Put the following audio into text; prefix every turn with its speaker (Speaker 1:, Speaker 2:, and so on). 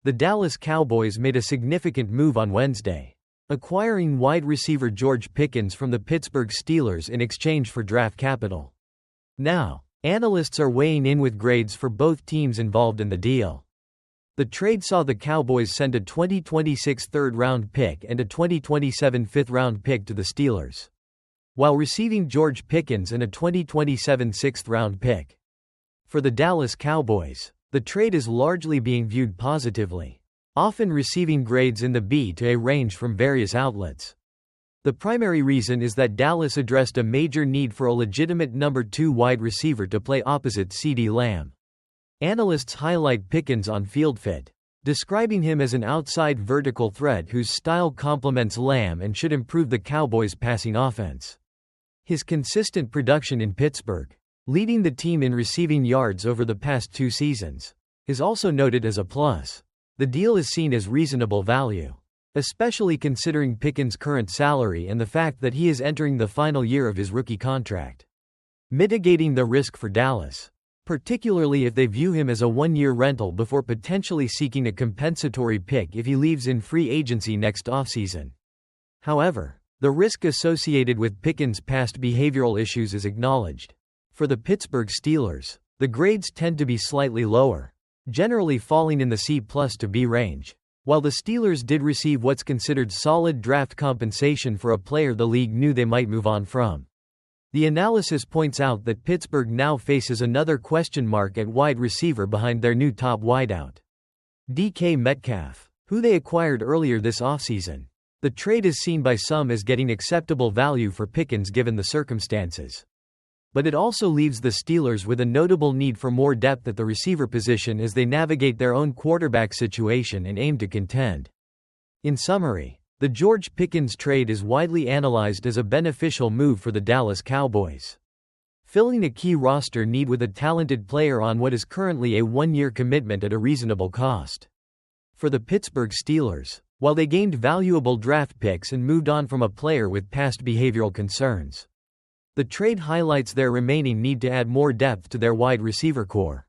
Speaker 1: The Dallas Cowboys made a significant move on Wednesday, acquiring wide receiver George Pickens from the Pittsburgh Steelers in exchange for draft capital. Now, analysts are weighing in with grades for both teams involved in the deal. The trade saw the Cowboys send a 2026 third-round pick and a 2027 fifth-round pick to the Steelers, while receiving George Pickens and a 2027 sixth-round pick. For the Dallas Cowboys, the trade is largely being viewed positively, often receiving grades in the B to A range from various outlets. The primary reason is that Dallas addressed a major need for a legitimate number 2 wide receiver to play opposite CeeDee Lamb. Analysts highlight Pickens' on-field fit, describing him as an outside vertical threat whose style complements Lamb and should improve the Cowboys' passing offense. His consistent production in Pittsburgh, leading the team in receiving yards over the past 2 seasons, is also noted as a plus. The deal is seen as reasonable value, especially considering Pickens' current salary and the fact that he is entering the final year of his rookie contract, mitigating the risk for Dallas, particularly if they view him as a 1-year rental before potentially seeking a compensatory pick if he leaves in free agency next offseason. However, the risk associated with Pickens' past behavioral issues is acknowledged. For the Pittsburgh Steelers, the grades tend to be slightly lower, generally falling in the C+ to B range. While the Steelers did receive what's considered solid draft compensation for a player the league knew they might move on from, the analysis points out that Pittsburgh now faces another question mark at wide receiver behind their new top wideout, DK Metcalf, who they acquired earlier this offseason. The trade is seen by some as getting acceptable value for Pickens given the circumstances. But it also leaves the Steelers with a notable need for more depth at the receiver position as they navigate their own quarterback situation and aim to contend. In summary, the George Pickens trade is widely analyzed as a beneficial move for the Dallas Cowboys, filling a key roster need with a talented player on what is currently a 1-year commitment at a reasonable cost. For the Pittsburgh Steelers, while they gained valuable draft picks and moved on from a player with past behavioral concerns, the trade highlights their remaining need to add more depth to their wide receiver core.